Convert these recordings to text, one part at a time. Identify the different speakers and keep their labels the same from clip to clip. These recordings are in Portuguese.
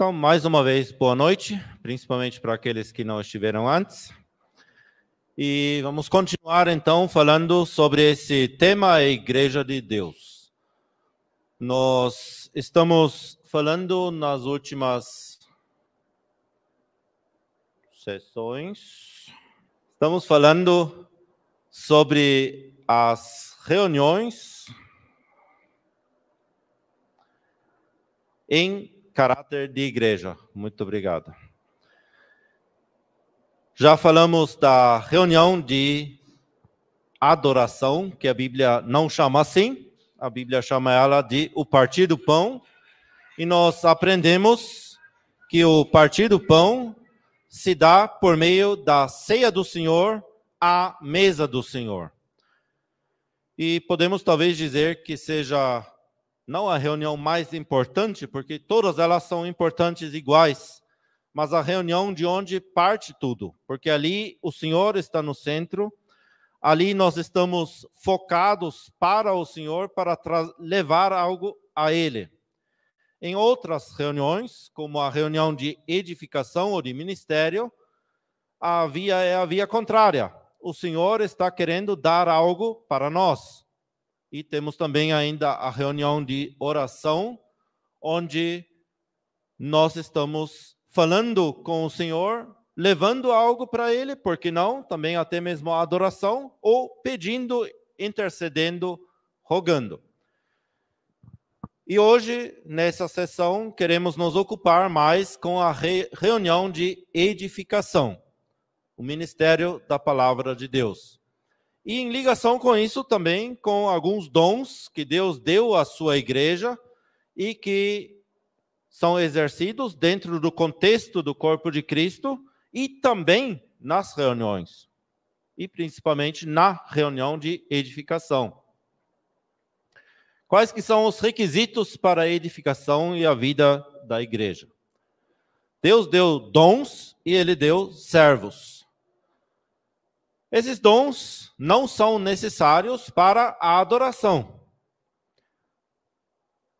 Speaker 1: Então, mais uma vez, boa noite, principalmente para aqueles que não estiveram antes. E vamos continuar, então, falando sobre esse tema, a Igreja de Deus. Nós estamos falando nas últimas sessões, estamos falando sobre as reuniões em caráter de igreja. Muito obrigado. Já falamos da reunião de adoração, que a Bíblia não chama assim, a Bíblia chama ela de o partir do pão, e nós aprendemos que o partir do pão se dá por meio da ceia do Senhor à mesa do Senhor. E podemos talvez dizer que seja não a reunião mais importante, porque todas elas são importantes iguais, mas a reunião de onde parte tudo, porque ali o Senhor está no centro, ali nós estamos focados para o Senhor, para levar algo a Ele. Em outras reuniões, como a reunião de edificação ou de ministério, a via é a via contrária. O Senhor está querendo dar algo para nós. E temos também ainda a reunião de oração, onde nós estamos falando com o Senhor, levando algo para Ele, por que não? Também até mesmo a adoração, ou pedindo, intercedendo, rogando. E hoje, nessa sessão, queremos nos ocupar mais com a reunião de edificação, o ministério da Palavra de Deus. E em ligação com isso também, com alguns dons que Deus deu à sua igreja e que são exercidos dentro do contexto do corpo de Cristo e também nas reuniões, e principalmente na reunião de edificação. Quais que são os requisitos para a edificação e a vida da igreja? Deus deu dons e Ele deu servos. Esses dons não são necessários para a adoração.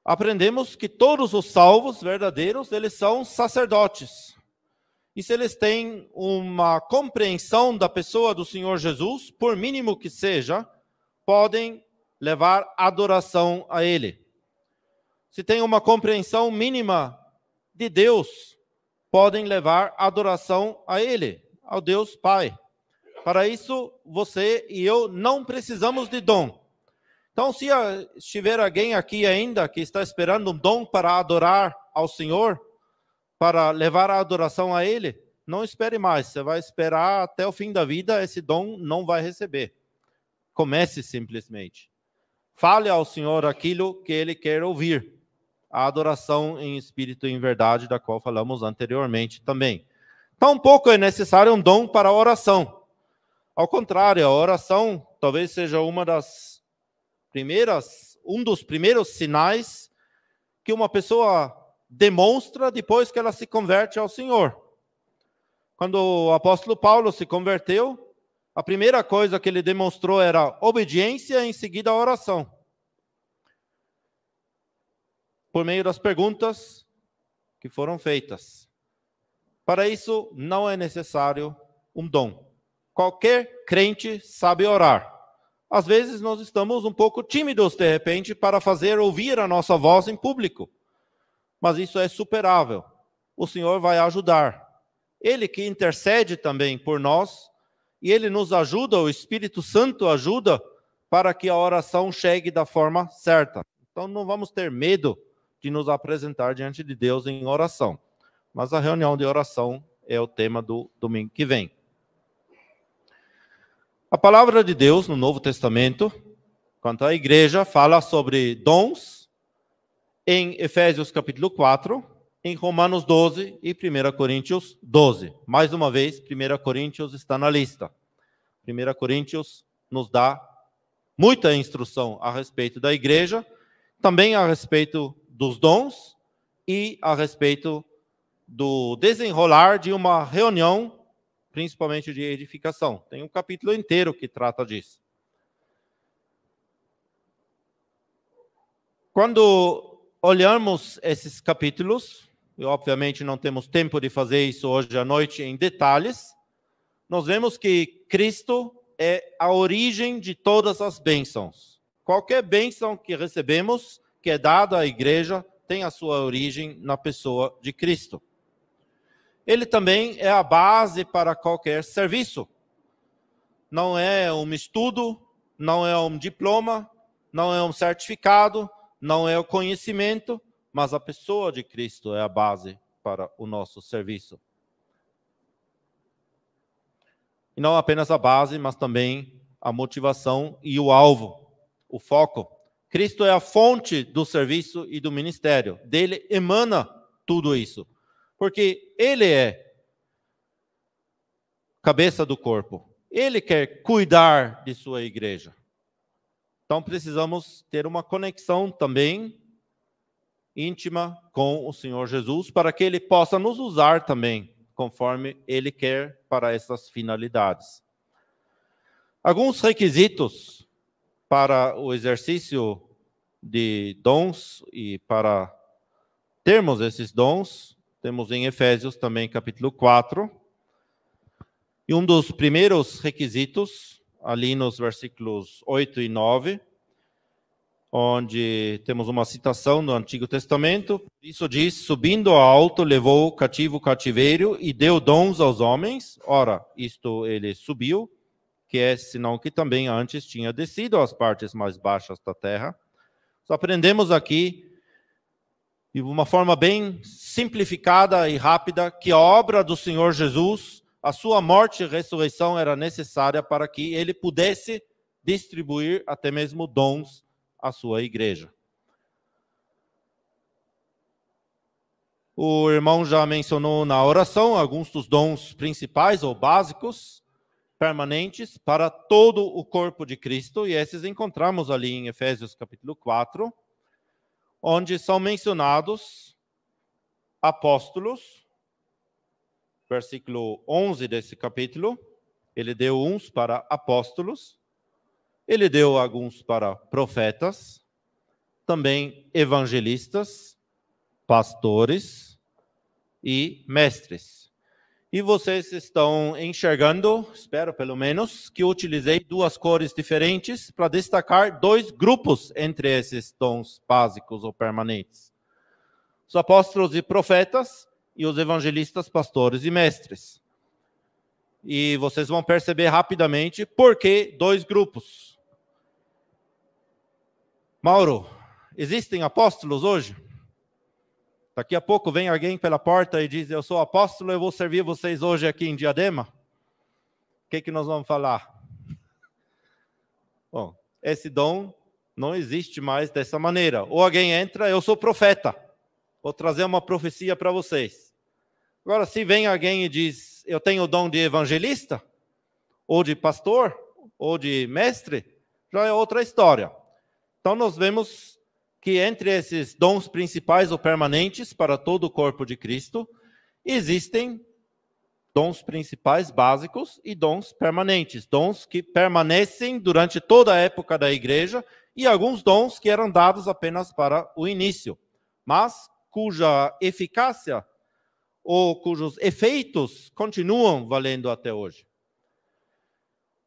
Speaker 1: Aprendemos que todos os salvos verdadeiros, eles são sacerdotes. E se eles têm uma compreensão da pessoa do Senhor Jesus, por mínimo que seja, podem levar adoração a Ele. Se tem uma compreensão mínima de Deus, podem levar adoração a Ele, ao Deus Pai. Para isso, você e eu não precisamos de dom. Então, se estiver alguém aqui ainda que está esperando um dom para adorar ao Senhor, para levar a adoração a Ele, não espere mais. Você vai esperar até o fim da vida, esse dom não vai receber. Comece simplesmente. Fale ao Senhor aquilo que Ele quer ouvir. A adoração em espírito e em verdade, da qual falamos anteriormente também. Tampouco é necessário um dom para a oração. Ao contrário, a oração talvez seja um dos primeiros sinais que uma pessoa demonstra depois que ela se converte ao Senhor. Quando o apóstolo Paulo se converteu, a primeira coisa que ele demonstrou era obediência e em seguida a oração. Por meio das perguntas que foram feitas. Para isso, não é necessário um dom. Qualquer crente sabe orar. Às vezes nós estamos um pouco tímidos, de repente, para fazer ouvir a nossa voz em público. Mas isso é superável. O Senhor vai ajudar. Ele que intercede também por nós, e Ele nos ajuda, o Espírito Santo ajuda, para que a oração chegue da forma certa. Então não vamos ter medo de nos apresentar diante de Deus em oração. Mas a reunião de oração é o tema do domingo que vem. A palavra de Deus no Novo Testamento, quanto à igreja, fala sobre dons em Efésios capítulo 4, em Romanos 12 e 1 Coríntios 12. Mais uma vez, 1 Coríntios está na lista. 1 Coríntios nos dá muita instrução a respeito da igreja, também a respeito dos dons e a respeito do desenrolar de uma reunião, principalmente de edificação. Tem um capítulo inteiro que trata disso. Quando olhamos esses capítulos, e obviamente não temos tempo de fazer isso hoje à noite em detalhes, nós vemos que Cristo é a origem de todas as bênçãos. Qualquer bênção que recebemos, que é dada à igreja, tem a sua origem na pessoa de Cristo. Ele também é a base para qualquer serviço. Não é um estudo, não é um diploma, não é um certificado, não é o conhecimento, mas a pessoa de Cristo é a base para o nosso serviço. E não apenas a base, mas também a motivação e o alvo, o foco. Cristo é a fonte do serviço e do ministério. Dele emana tudo isso. Porque ele é cabeça do corpo. Ele quer cuidar de sua igreja. Então precisamos ter uma conexão também íntima com o Senhor Jesus, para que ele possa nos usar também, conforme ele quer para essas finalidades. Alguns requisitos para o exercício de dons e para termos esses dons, temos em Efésios também capítulo 4. E um dos primeiros requisitos, ali nos versículos 8 e 9, onde temos uma citação do Antigo Testamento. Isso diz: subindo ao alto, levou cativo o cativeiro e deu dons aos homens. Ora, isto ele subiu, que é senão que também antes tinha descido às partes mais baixas da terra. Só aprendemos aqui, de uma forma bem simplificada e rápida, que a obra do Senhor Jesus, a sua morte e ressurreição era necessária para que ele pudesse distribuir até mesmo dons à sua igreja. O irmão já mencionou na oração alguns dos dons principais ou básicos, permanentes, para todo o corpo de Cristo, e esses encontramos ali em Efésios capítulo 4, onde são mencionados apóstolos, versículo 11 desse capítulo. Ele deu uns para apóstolos, ele deu alguns para profetas, também evangelistas, pastores e mestres. E vocês estão enxergando, espero pelo menos, que eu utilizei duas cores diferentes para destacar dois grupos entre esses dons básicos ou permanentes: os apóstolos e profetas e os evangelistas, pastores e mestres. E vocês vão perceber rapidamente por que dois grupos. Mauro, existem apóstolos hoje? Daqui a pouco vem alguém pela porta e diz: eu sou apóstolo, eu vou servir vocês hoje aqui em Diadema. O que nós vamos falar? Bom, esse dom não existe mais dessa maneira. Ou alguém entra: eu sou profeta, vou trazer uma profecia para vocês. Agora, se vem alguém e diz: eu tenho o dom de evangelista, ou de pastor, ou de mestre, já é outra história. Então, nós vemos que entre esses dons principais ou permanentes para todo o corpo de Cristo, existem dons principais básicos e dons permanentes, dons que permanecem durante toda a época da igreja, e alguns dons que eram dados apenas para o início, mas cuja eficácia ou cujos efeitos continuam valendo até hoje.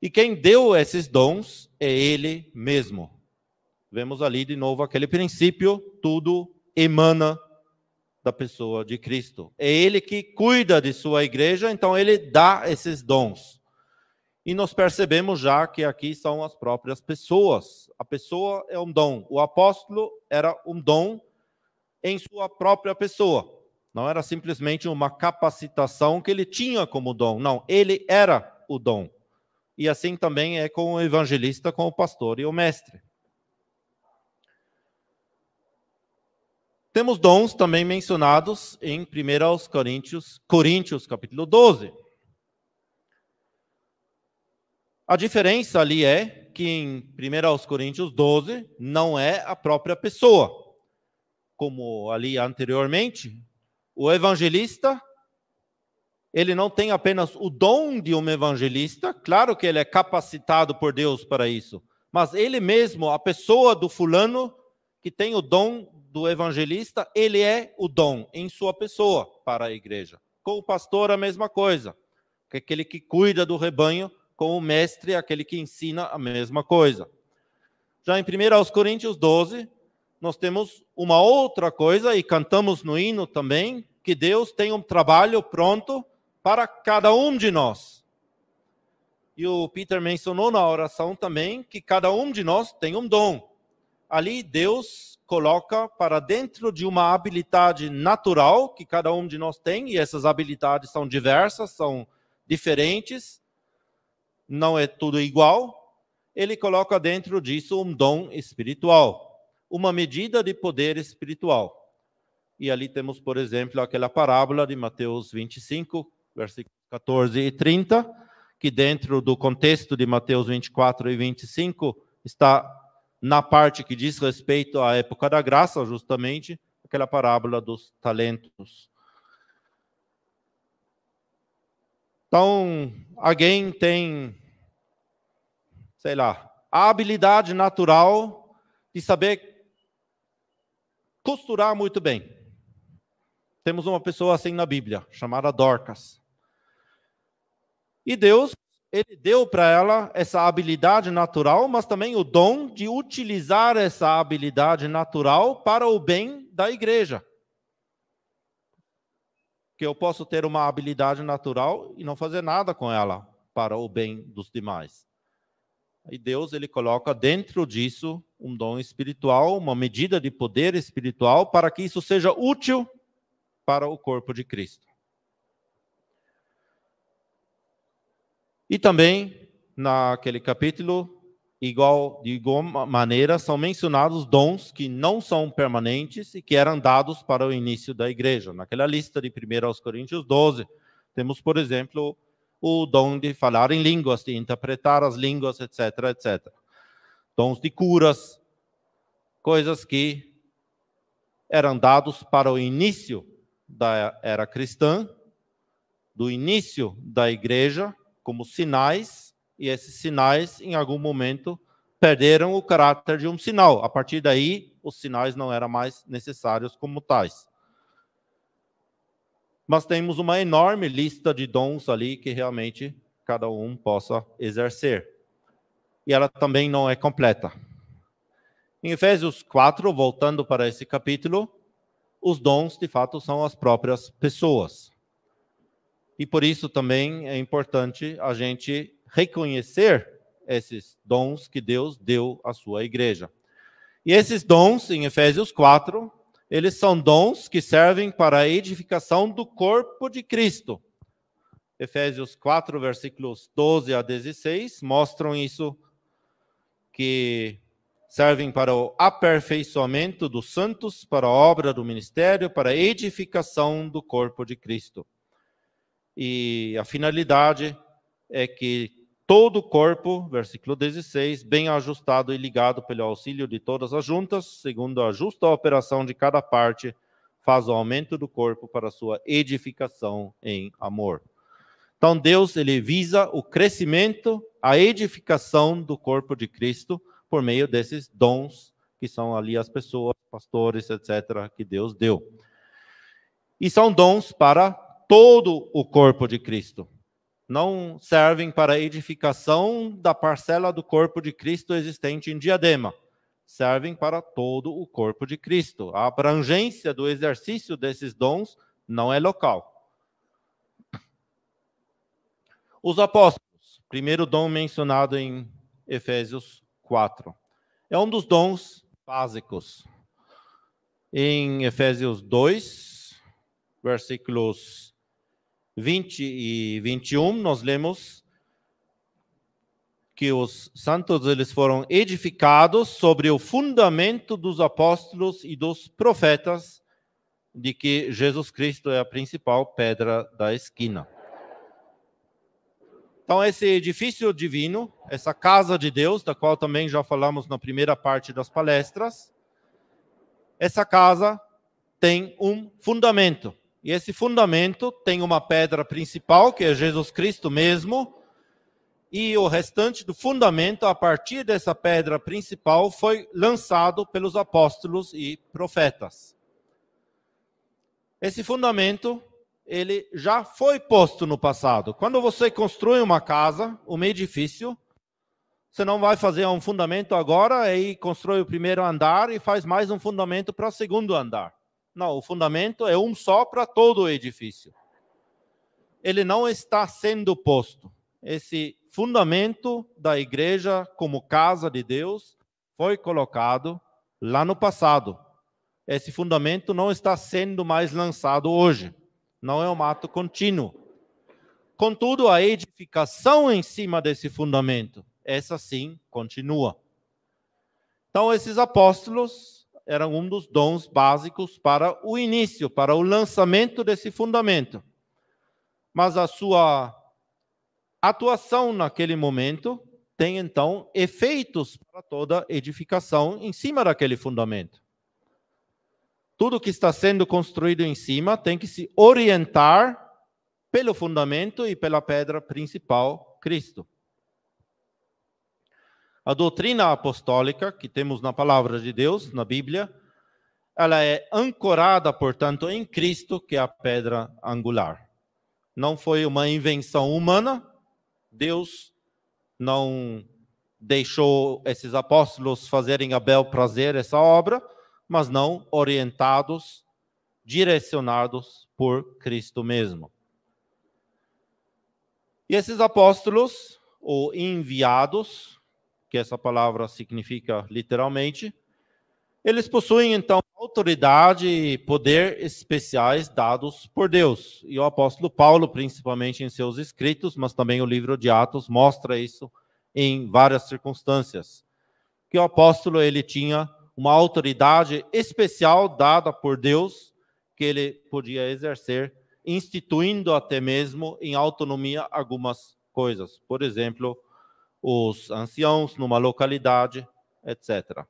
Speaker 1: E quem deu esses dons é ele mesmo. Vemos ali de novo aquele princípio: tudo emana da pessoa de Cristo. É ele que cuida de sua igreja, então ele dá esses dons. E nós percebemos já que aqui são as próprias pessoas. A pessoa é um dom. O apóstolo era um dom em sua própria pessoa. Não era simplesmente uma capacitação que ele tinha como dom. Não, ele era o dom. E assim também é com o evangelista, com o pastor e o mestre. Temos dons também mencionados em 1 Coríntios capítulo 12. A diferença ali é que em 1 Coríntios 12 não é a própria pessoa. Como ali anteriormente, o evangelista, ele não tem apenas o dom de um evangelista, claro que ele é capacitado por Deus para isso, mas ele mesmo, a pessoa do fulano, que tem o dom do evangelista, ele é o dom em sua pessoa para a igreja. Com o pastor, a mesma coisa. Que aquele que cuida do rebanho, com o mestre, aquele que ensina a mesma coisa. Já em 1 Coríntios 12, nós temos uma outra coisa, e cantamos no hino também, que Deus tem um trabalho pronto para cada um de nós. E o Peter mencionou na oração também que cada um de nós tem um dom. Ali Deus coloca para dentro de uma habilidade natural que cada um de nós tem, e essas habilidades são diversas, são diferentes, não é tudo igual. Ele coloca dentro disso um dom espiritual, uma medida de poder espiritual. E ali temos, por exemplo, aquela parábola de Mateus 25, versículos 14 e 30, que dentro do contexto de Mateus 24 e 25 está na parte que diz respeito à época da graça, justamente, aquela parábola dos talentos. Então, alguém tem, sei lá, a habilidade natural de saber costurar muito bem. Temos uma pessoa assim na Bíblia, chamada Dorcas. E Deus, ele deu para ela essa habilidade natural, mas também o dom de utilizar essa habilidade natural para o bem da igreja. Que eu posso ter uma habilidade natural e não fazer nada com ela para o bem dos demais. E Deus, ele coloca dentro disso um dom espiritual, uma medida de poder espiritual, para que isso seja útil para o corpo de Cristo. E também, naquele capítulo, de igual maneira, são mencionados dons que não são permanentes e que eram dados para o início da igreja. Naquela lista de 1 Coríntios 12, temos, por exemplo, o dom de falar em línguas, de interpretar as línguas, etc., etc. Dons de curas, coisas que eram dados para o início da era cristã, do início da igreja, como sinais, e esses sinais, em algum momento, perderam o caráter de um sinal. A partir daí, os sinais não eram mais necessários como tais. Mas temos uma enorme lista de dons ali que realmente cada um possa exercer. E ela também não é completa. Em Efésios 4, voltando para esse capítulo, os dons, de fato, são as próprias pessoas. E por isso também é importante a gente reconhecer esses dons que Deus deu à sua igreja. E esses dons, em Efésios 4, eles são dons que servem para a edificação do corpo de Cristo. Efésios 4, versículos 12 a 16, mostram isso, que servem para o aperfeiçoamento dos santos, para a obra do ministério, para a edificação do corpo de Cristo. E a finalidade é que todo o corpo, versículo 16, bem ajustado e ligado pelo auxílio de todas as juntas, segundo a justa operação de cada parte, faz o aumento do corpo para a sua edificação em amor. Então Deus, ele visa o crescimento, a edificação do corpo de Cristo por meio desses dons que são ali as pessoas, pastores, etc., que Deus deu. E são dons para todo o corpo de Cristo. Não servem para a edificação da parcela do corpo de Cristo existente em Diadema. Servem para todo o corpo de Cristo. A abrangência do exercício desses dons não é local. Os apóstolos, primeiro dom mencionado em Efésios 4. É um dos dons básicos. Em Efésios 2, versículos 20 e 21, nós lemos que os santos, eles foram edificados sobre o fundamento dos apóstolos e dos profetas, de que Jesus Cristo é a principal pedra da esquina. Então, esse edifício divino, essa casa de Deus, da qual também já falamos na primeira parte das palestras, essa casa tem um fundamento. E esse fundamento tem uma pedra principal, que é Jesus Cristo mesmo, e o restante do fundamento, a partir dessa pedra principal, foi lançado pelos apóstolos e profetas. Esse fundamento, ele já foi posto no passado. Quando você constrói uma casa, um edifício, você não vai fazer um fundamento agora, aí constrói o primeiro andar e faz mais um fundamento para o segundo andar. Não, o fundamento é um só para todo o edifício. Ele não está sendo posto. Esse fundamento da igreja como casa de Deus foi colocado lá no passado. Esse fundamento não está sendo mais lançado hoje. Não é um ato contínuo. Contudo, a edificação em cima desse fundamento, essa sim continua. Então, esses apóstolos eram um dos dons básicos para o início, para o lançamento desse fundamento. Mas a sua atuação naquele momento tem, então, efeitos para toda edificação em cima daquele fundamento. Tudo que está sendo construído em cima tem que se orientar pelo fundamento e pela pedra principal, Cristo. A doutrina apostólica que temos na palavra de Deus, na Bíblia, ela é ancorada, portanto, em Cristo, que é a pedra angular. Não foi uma invenção humana. Deus não deixou esses apóstolos fazerem a bel prazer essa obra, mas não orientados, direcionados por Cristo mesmo. E esses apóstolos, ou enviados, que essa palavra significa literalmente, eles possuem então autoridade e poder especiais dados por Deus. E o apóstolo Paulo, principalmente em seus escritos, mas também o livro de Atos, mostra isso em várias circunstâncias. Que o apóstolo ele tinha uma autoridade especial dada por Deus, que ele podia exercer, instituindo até mesmo em autonomia algumas coisas. Por exemplo, os anciãos numa localidade, etc.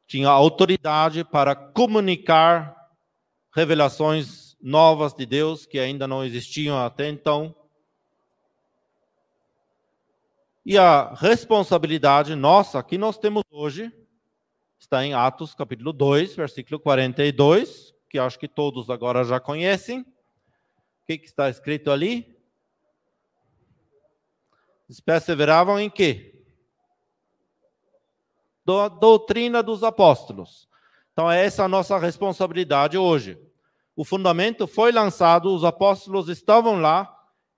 Speaker 1: Tinha autoridade para comunicar revelações novas de Deus que ainda não existiam até então. E a responsabilidade nossa que nós temos hoje está em Atos capítulo 2, versículo 42, que acho que todos agora já conhecem. O que está escrito ali? Eles perseveravam em quê? Da doutrina dos apóstolos. Então, essa é a nossa responsabilidade hoje. O fundamento foi lançado, os apóstolos estavam lá,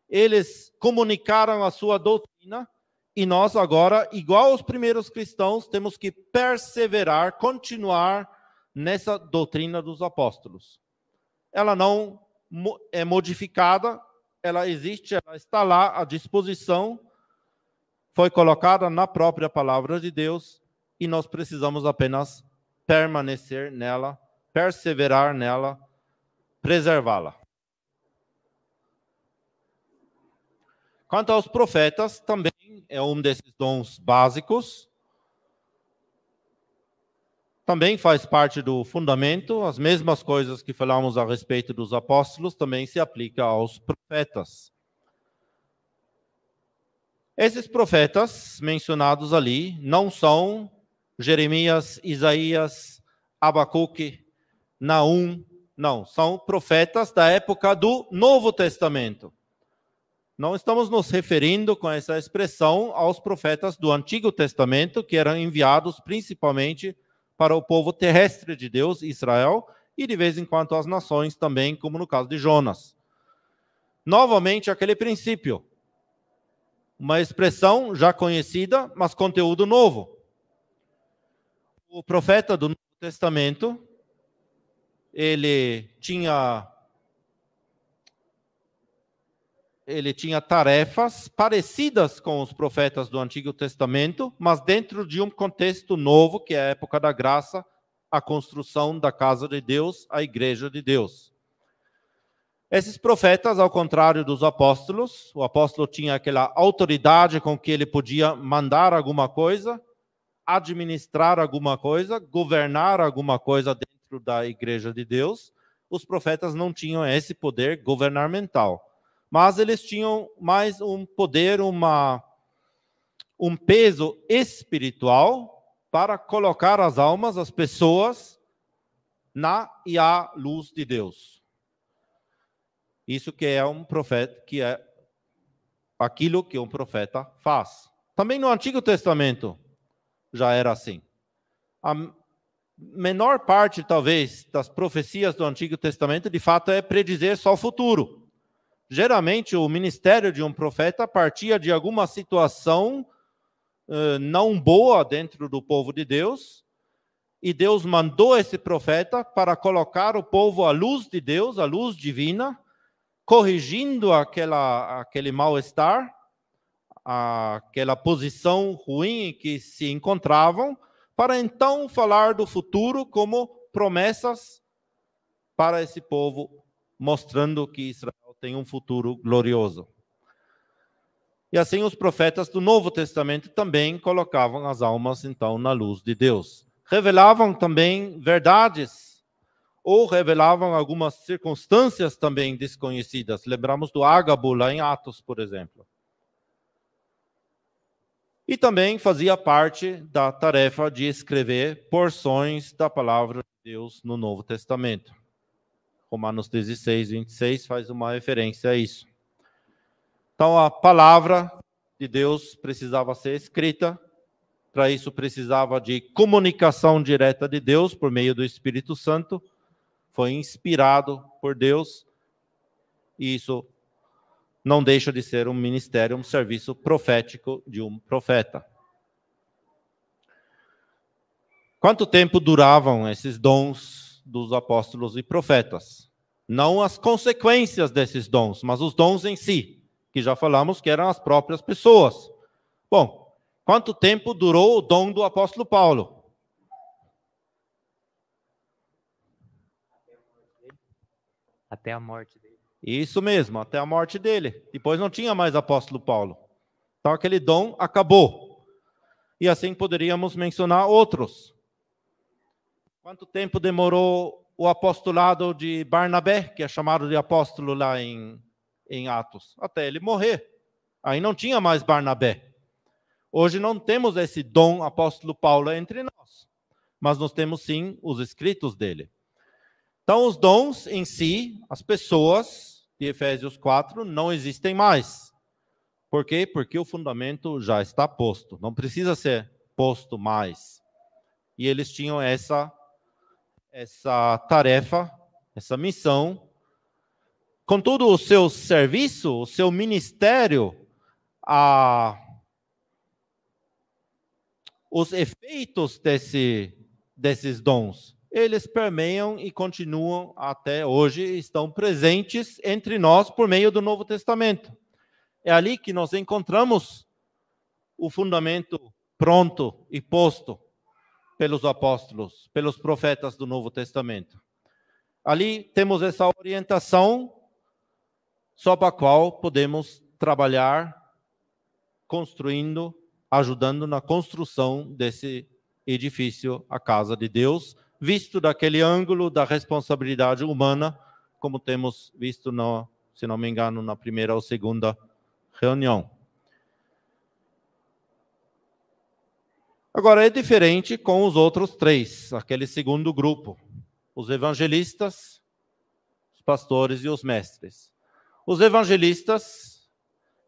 Speaker 1: eles comunicaram a sua doutrina, e nós agora, igual aos primeiros cristãos, temos que perseverar, continuar nessa doutrina dos apóstolos. Ela não é modificada, ela existe, ela está lá à disposição, foi colocada na própria palavra de Deus, e nós precisamos apenas permanecer nela, perseverar nela, preservá-la. Quanto aos profetas, também é um desses dons básicos. Também faz parte do fundamento. As mesmas coisas que falamos a respeito dos apóstolos também se aplicam aos profetas. Esses profetas mencionados ali não são Jeremias, Isaías, Abacuque, Naum. Não, são profetas da época do Novo Testamento. Não estamos nos referindo com essa expressão aos profetas do Antigo Testamento, que eram enviados principalmente para o povo terrestre de Deus, Israel, e de vez em quando as nações também, como no caso de Jonas. Novamente, aquele princípio. Uma expressão já conhecida, mas conteúdo novo. O profeta do Novo Testamento, ele tinha tarefas parecidas com os profetas do Antigo Testamento, mas dentro de um contexto novo, que é a época da graça, a construção da casa de Deus, a igreja de Deus. Esses profetas, ao contrário dos apóstolos, o apóstolo tinha aquela autoridade com que ele podia mandar alguma coisa, administrar alguma coisa, governar alguma coisa dentro da igreja de Deus. Os profetas não tinham esse poder governamental. mas eles tinham mais um poder, um peso espiritual para colocar as almas, as pessoas, na e à luz de Deus. Isso que é um profeta, que é aquilo que um profeta faz. Também no Antigo Testamento já era assim. A menor parte, talvez, das profecias do Antigo Testamento, de fato, é predizer só o futuro. Geralmente, o ministério de um profeta partia de alguma situação não boa dentro do povo de Deus, e Deus mandou esse profeta para colocar o povo à luz de Deus, à luz divina, corrigindo aquele mal-estar, aquela posição ruim em que se encontravam, para então falar do futuro como promessas para esse povo, mostrando que Israel tem um futuro glorioso. E assim os profetas do Novo Testamento também colocavam as almas, então, na luz de Deus. Revelavam também verdades, ou revelavam algumas circunstâncias também desconhecidas. Lembramos do Ágabo, lá em Atos, por exemplo. E também fazia parte da tarefa de escrever porções da palavra de Deus no Novo Testamento. Romanos 16, 26 faz uma referência a isso. Então, a palavra de Deus precisava ser escrita. Para isso, precisava de comunicação direta de Deus por meio do Espírito Santo. Foi inspirado por Deus. E isso não deixa de ser um ministério, um serviço profético de um profeta. Quanto tempo duravam esses dons dos apóstolos e profetas? Não as consequências desses dons, mas os dons em si, que já falamos que eram as próprias pessoas. Bom, quanto tempo durou o dom do apóstolo Paulo?
Speaker 2: Até a morte dele.
Speaker 1: Isso mesmo, até a morte dele. Depois não tinha mais apóstolo Paulo. Então aquele dom acabou. E assim poderíamos mencionar outros. Quanto tempo demorou o apostolado de Barnabé, que é chamado de apóstolo lá em Atos? Até ele morrer. Aí não tinha mais Barnabé. Hoje não temos esse dom apóstolo Paulo entre nós, mas nós temos sim os escritos dele. Então os dons em si, as pessoas de Efésios 4 não existem mais. Por quê? Porque o fundamento já está posto, não precisa ser posto mais. E eles tinham essa tarefa, essa missão. Contudo, o seu serviço, o seu ministério, os efeitos desses dons, eles permeiam e continuam até hoje, estão presentes entre nós por meio do Novo Testamento. É ali que nós encontramos o fundamento pronto e posto pelos apóstolos, pelos profetas do Novo Testamento. Ali temos essa orientação sob a qual podemos trabalhar, construindo, ajudando na construção desse edifício, a casa de Deus, visto daquele ângulo da responsabilidade humana, como temos visto, se não me engano, na primeira ou segunda reunião. Agora, é diferente com os outros três, aquele segundo grupo, os evangelistas, os pastores e os mestres. Os evangelistas,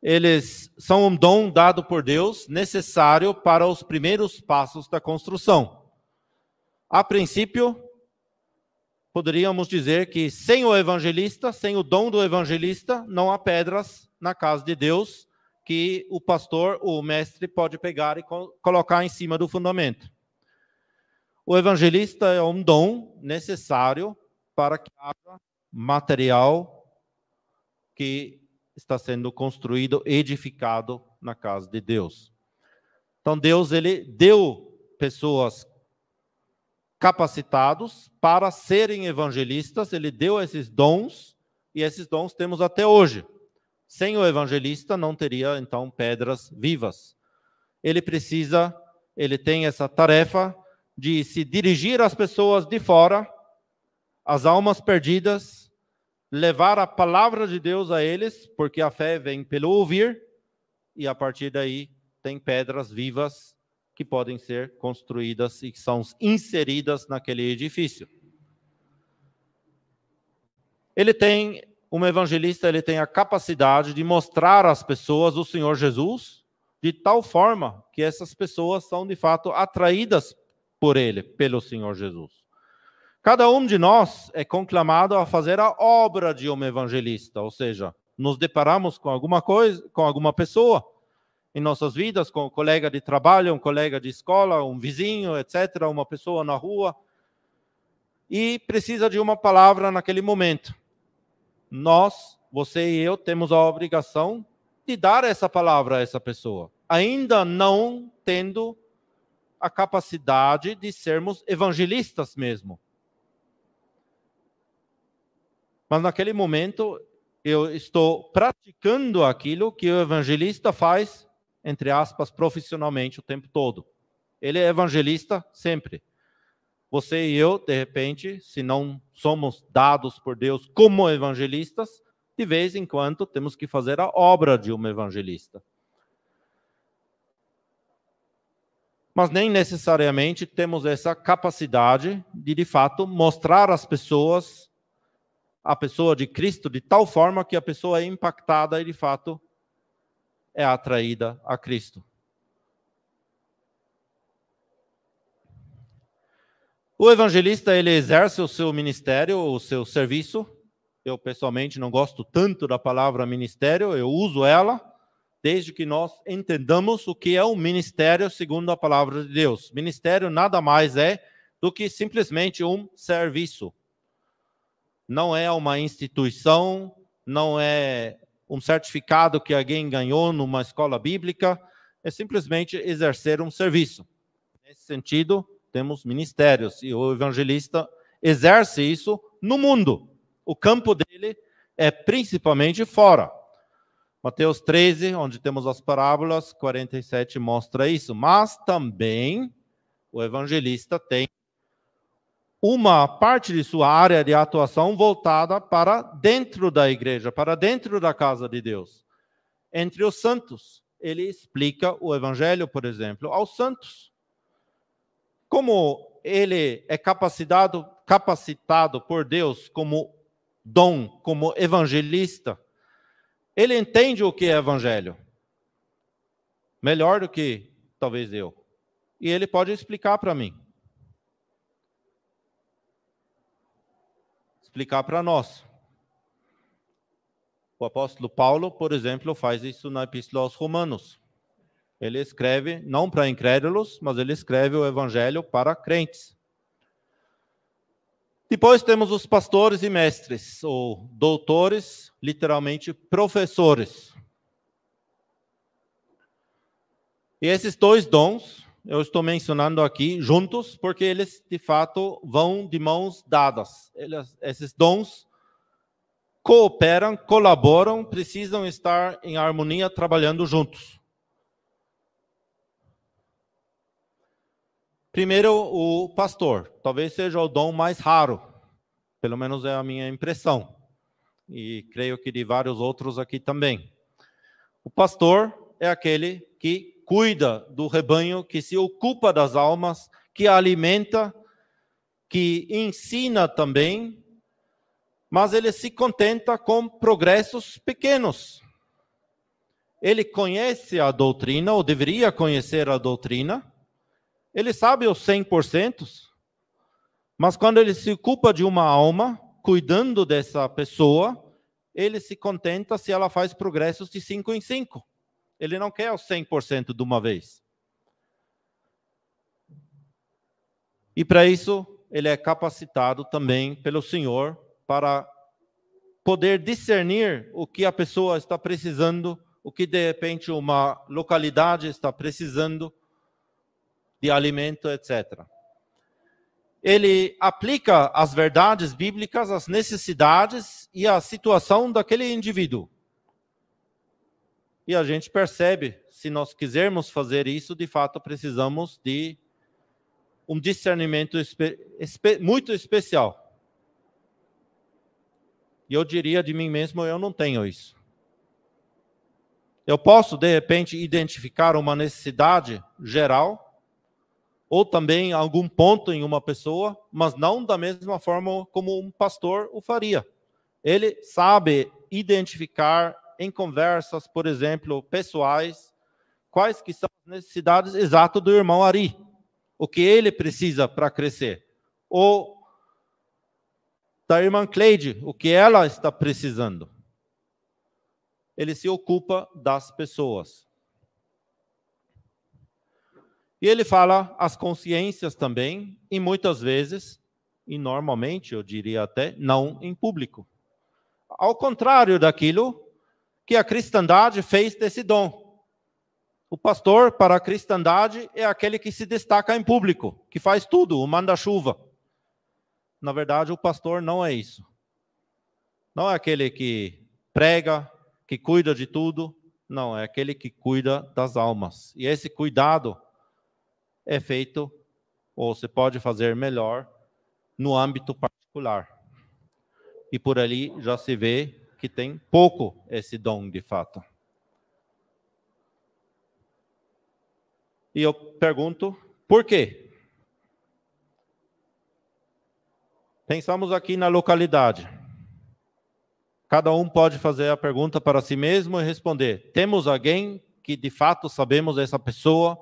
Speaker 1: eles são um dom dado por Deus, necessário para os primeiros passos da construção. A princípio, poderíamos dizer que sem o evangelista, sem o dom do evangelista, não há pedras na casa de Deus que o pastor, o mestre, pode pegar e colocar em cima do fundamento. O evangelista é um dom necessário para que haja material que está sendo construído, edificado na casa de Deus. Então Deus, ele deu pessoas capacitados para serem evangelistas, ele deu esses dons, e esses dons temos até hoje. Sem o evangelista não teria, então, pedras vivas. Ele tem essa tarefa de se dirigir às pessoas de fora, às almas perdidas, levar a palavra de Deus a eles, porque a fé vem pelo ouvir, e a partir daí tem pedras vivas que podem ser construídas e que são inseridas naquele edifício. Um evangelista, ele tem a capacidade de mostrar às pessoas o Senhor Jesus, de tal forma que essas pessoas são de fato atraídas por ele, pelo Senhor Jesus. Cada um de nós é conclamado a fazer a obra de um evangelista, ou seja, nos deparamos com alguma coisa, com alguma pessoa em nossas vidas, com um colega de trabalho, um colega de escola, um vizinho, etc., uma pessoa na rua, e precisa de uma palavra naquele momento. Nós, você e eu, temos a obrigação de dar essa palavra a essa pessoa, ainda não tendo a capacidade de sermos evangelistas mesmo. Mas naquele momento, eu estou praticando aquilo que o evangelista faz, entre aspas, profissionalmente o tempo todo. Ele é evangelista sempre. Você e eu, de repente, se não somos dados por Deus como evangelistas, de vez em quando temos que fazer a obra de um evangelista. Mas nem necessariamente temos essa capacidade de fato, mostrar às pessoas a pessoa de Cristo de tal forma que a pessoa é impactada e, de fato, é atraída a Cristo. O evangelista, ele exerce o seu ministério, o seu serviço. Eu, pessoalmente, não gosto tanto da palavra ministério, eu uso ela, desde que nós entendamos o que é um ministério segundo a palavra de Deus. Ministério nada mais é do que simplesmente um serviço. Não é uma instituição, não é um certificado que alguém ganhou numa escola bíblica, é simplesmente exercer um serviço. Nesse sentido, temos ministérios, e o evangelista exerce isso no mundo. O campo dele é principalmente fora. Mateus 13, onde temos as parábolas, 47 mostra isso. Mas também o evangelista tem uma parte de sua área de atuação voltada para dentro da igreja, para dentro da casa de Deus. Entre os santos, ele explica o evangelho, por exemplo, aos santos. Como ele é capacitado por Deus como dom, como evangelista, ele entende o que é evangelho. Melhor do que talvez eu. E ele pode explicar para mim. Explicar para nós. O apóstolo Paulo, por exemplo, faz isso na Epístola aos Romanos. Ele escreve, não para incrédulos, mas ele escreve o evangelho para crentes. Depois temos os pastores e mestres, ou doutores, literalmente professores. E esses dois dons, eu estou mencionando aqui juntos, porque eles, de fato, vão de mãos dadas. Esses dons cooperam, colaboram, precisam estar em harmonia, trabalhando juntos. Primeiro, o pastor. Talvez seja o dom mais raro. Pelo menos é a minha impressão. E creio que de vários outros aqui também. O pastor é aquele que cuida do rebanho, que se ocupa das almas, que alimenta, que ensina também, mas ele se contenta com progressos pequenos. Ele conhece a doutrina, ou deveria conhecer a doutrina, ele sabe os 100%, mas quando ele se ocupa de uma alma, cuidando dessa pessoa, ele se contenta se ela faz progressos de 5 em 5. Ele não quer os 100% de uma vez. E para isso, ele é capacitado também pelo Senhor para poder discernir o que a pessoa está precisando, o que de repente uma localidade está precisando de alimento, etc. Ele aplica as verdades bíblicas, as necessidades e a situação daquele indivíduo. E a gente percebe, se nós quisermos fazer isso, de fato precisamos de um discernimento muito especial. E eu diria de mim mesmo, eu não tenho isso. Eu posso, de repente, identificar uma necessidade geral, ou também algum ponto em uma pessoa, mas não da mesma forma como um pastor o faria. Ele sabe identificar em conversas, por exemplo, pessoais, quais que são as necessidades exatas do irmão Ari, o que ele precisa para crescer, ou da irmã Cleide, o que ela está precisando. Ele se ocupa das pessoas. E ele fala as consciências também, e muitas vezes, e normalmente, eu diria até, não em público. Ao contrário daquilo que a cristandade fez desse dom. O pastor, para a cristandade, é aquele que se destaca em público, que faz tudo, o manda-chuva. Na verdade, o pastor não é isso. Não é aquele que prega, que cuida de tudo. Não, é aquele que cuida das almas. E esse cuidado é feito, ou você pode fazer melhor, no âmbito particular. E por ali já se vê que tem pouco esse dom, de fato. E eu pergunto, por quê? Pensamos aqui na localidade. Cada um pode fazer a pergunta para si mesmo e responder. Temos alguém que de fato sabemos essa pessoa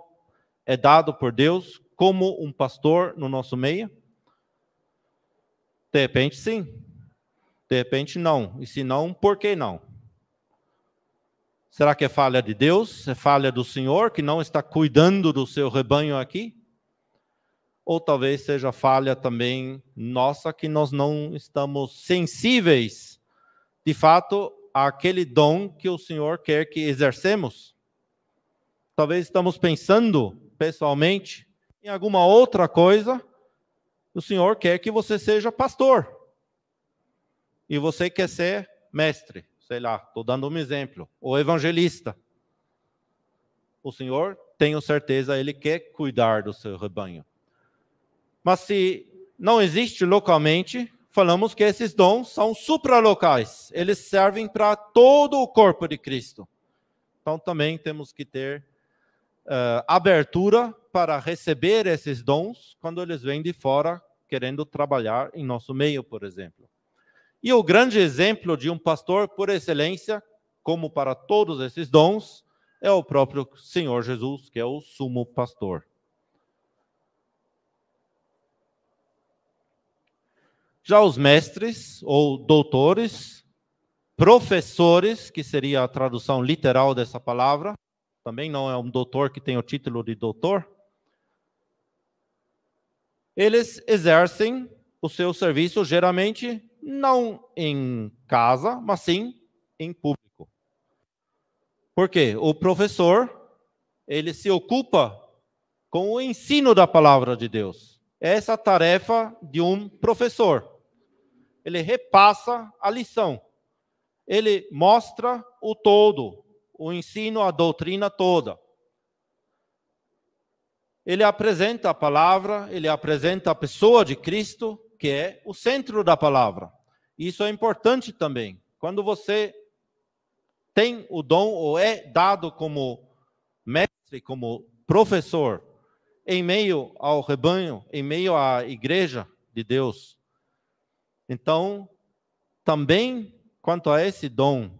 Speaker 1: é dado por Deus como um pastor no nosso meio? De repente, sim. De repente, não. E se não, por que não? Será que é falha de Deus? É falha do Senhor que não está cuidando do seu rebanho aqui? Ou talvez seja falha também nossa que nós não estamos sensíveis, de fato, àquele dom que o Senhor quer que exercemos? Talvez estamos pensando, pessoalmente, em alguma outra coisa. O Senhor quer que você seja pastor. E você quer ser mestre. Sei lá, estou dando um exemplo. Ou evangelista. O Senhor, tenho certeza, Ele quer cuidar do seu rebanho. Mas se não existe localmente, falamos que esses dons são supralocais. Eles servem para todo o corpo de Cristo. Então também temos que ter abertura para receber esses dons quando eles vêm de fora, querendo trabalhar em nosso meio, por exemplo. E o grande exemplo de um pastor por excelência, como para todos esses dons, é o próprio Senhor Jesus, que é o sumo pastor. Já os mestres, ou doutores, professores, que seria a tradução literal dessa palavra, também não é um doutor que tem o título de doutor, eles exercem o seu serviço geralmente não em casa, mas sim em público. Por quê? O professor, ele se ocupa com o ensino da palavra de Deus. Essa é a tarefa de um professor. Ele repassa a lição. Ele mostra o todo, o ensino, a doutrina toda. Ele apresenta a palavra, ele apresenta a pessoa de Cristo, que é o centro da palavra. Isso é importante também. Quando você tem o dom ou é dado como mestre, como professor, em meio ao rebanho, em meio à igreja de Deus, então, também, quanto a esse dom,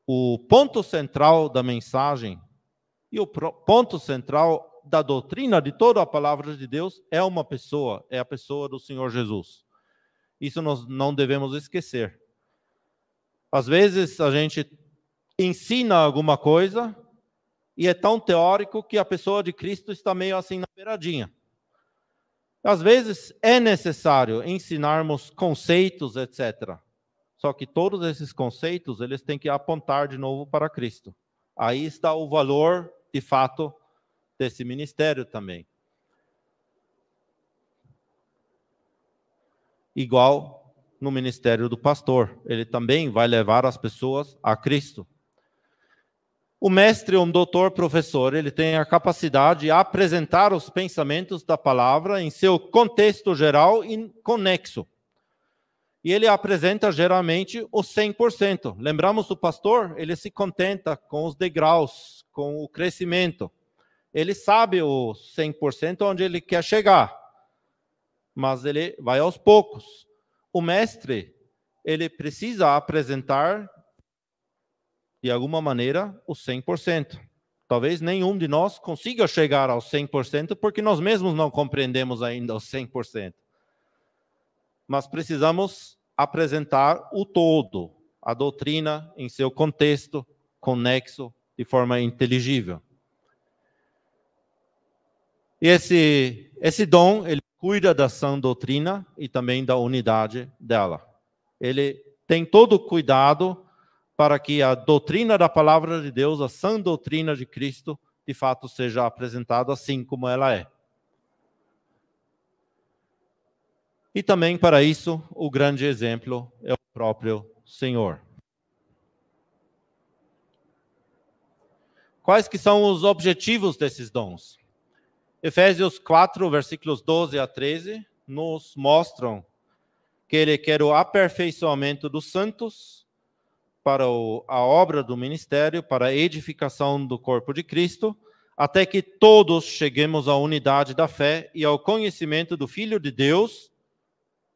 Speaker 1: o ponto central da mensagem e o ponto central da doutrina de toda a palavra de Deus é uma pessoa, é a pessoa do Senhor Jesus. Isso nós não devemos esquecer. Às vezes a gente ensina alguma coisa e é tão teórico que a pessoa de Cristo está meio assim na beiradinha. Às vezes é necessário ensinarmos conceitos, etc. Só que todos esses conceitos, eles têm que apontar de novo para Cristo. Aí está o valor, de fato, desse ministério também. Igual no ministério do pastor. Ele também vai levar as pessoas a Cristo. O mestre, um doutor, professor, ele tem a capacidade de apresentar os pensamentos da palavra em seu contexto geral e conexo. E ele apresenta geralmente o 100%. Lembramos do pastor? Ele se contenta com os degraus, com o crescimento. Ele sabe o 100% onde ele quer chegar, mas ele vai aos poucos. O mestre, ele precisa apresentar, de alguma maneira, o 100%. Talvez nenhum de nós consiga chegar ao 100%, porque nós mesmos não compreendemos ainda o 100%. Mas precisamos apresentar o todo, a doutrina em seu contexto, conexo, de forma inteligível. E esse dom, ele cuida da sã doutrina e também da unidade dela. Ele tem todo o cuidado para que a doutrina da palavra de Deus, a sã doutrina de Cristo, de fato seja apresentada assim como ela é. E também para isso, o grande exemplo é o próprio Senhor. Quais que são os objetivos desses dons? Efésios 4, versículos 12 a 13, nos mostram que ele quer o aperfeiçoamento dos santos para a obra do ministério, para a edificação do corpo de Cristo, até que todos cheguemos à unidade da fé e ao conhecimento do Filho de Deus.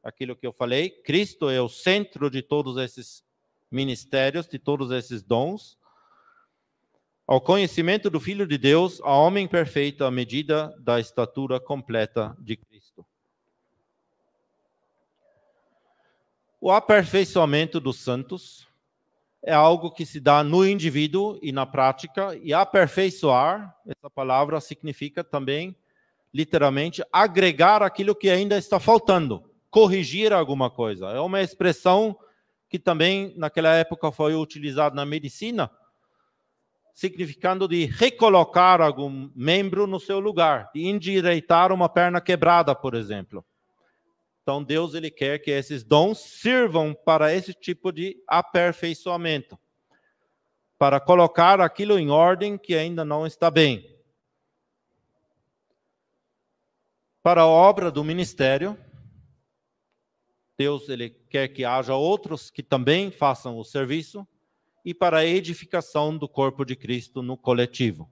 Speaker 1: Aquilo que eu falei, Cristo é o centro de todos esses ministérios, de todos esses dons. Ao conhecimento do Filho de Deus, ao homem perfeito, à medida da estatura completa de Cristo. O aperfeiçoamento dos santos é algo que se dá no indivíduo e na prática, e aperfeiçoar, essa palavra significa também, literalmente, agregar aquilo que ainda está faltando, corrigir alguma coisa. É uma expressão que também, naquela época, foi utilizada na medicina, significando de recolocar algum membro no seu lugar, de endireitar uma perna quebrada, por exemplo. Então, Deus, ele quer que esses dons sirvam para esse tipo de aperfeiçoamento, para colocar aquilo em ordem que ainda não está bem. Para a obra do ministério, Deus, ele quer que haja outros que também façam o serviço, e para a edificação do corpo de Cristo no coletivo.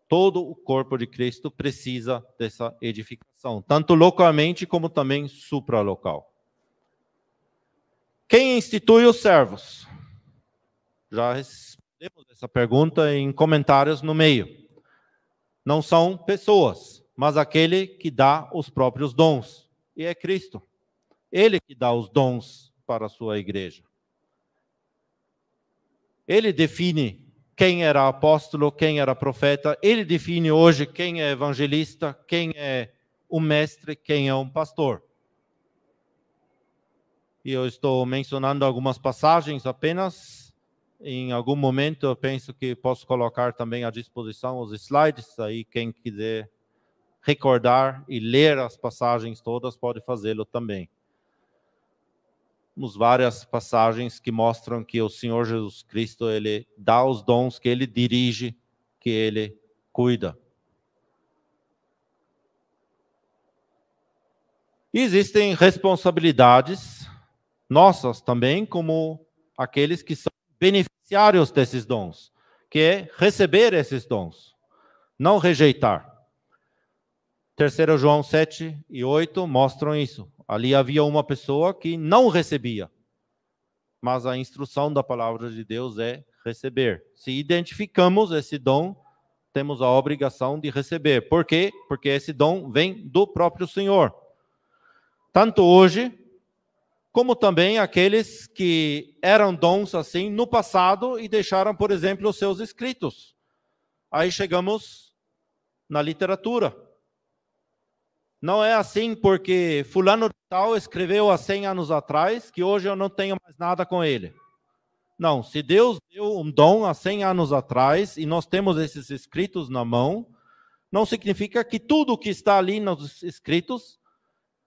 Speaker 1: Todo o corpo de Cristo precisa dessa edificação, tanto localmente como também supralocal. Quem institui os servos? Já respondemos essa pergunta em comentários no meio. Não são pessoas, mas aquele que dá os próprios dons, e é Cristo. Ele que dá os dons para a sua igreja. Ele define quem era apóstolo, quem era profeta. Ele define hoje quem é evangelista, quem é um mestre, quem é um pastor. E eu estou mencionando algumas passagens apenas. Em algum momento eu penso que posso colocar também à disposição os slides. Aí quem quiser recordar e ler as passagens todas pode fazê-lo também. Temos várias passagens que mostram que o Senhor Jesus Cristo, ele dá os dons, que ele dirige, que ele cuida. E existem responsabilidades nossas também, como aqueles que são beneficiários desses dons, que é receber esses dons, não rejeitar. 3 João 7 e 8 mostram isso. Ali havia uma pessoa que não recebia, mas a instrução da palavra de Deus é receber. Se identificamos esse dom, temos a obrigação de receber. Por quê? Porque esse dom vem do próprio Senhor. Tanto hoje, como também aqueles que eram dons assim no passado e deixaram, por exemplo, os seus escritos. Aí chegamos na literatura. Não é assim porque fulano de tal escreveu há 100 anos atrás, que hoje eu não tenho mais nada com ele. Não, se Deus deu um dom há 100 anos atrás, e nós temos esses escritos na mão, não significa que tudo que está ali nos escritos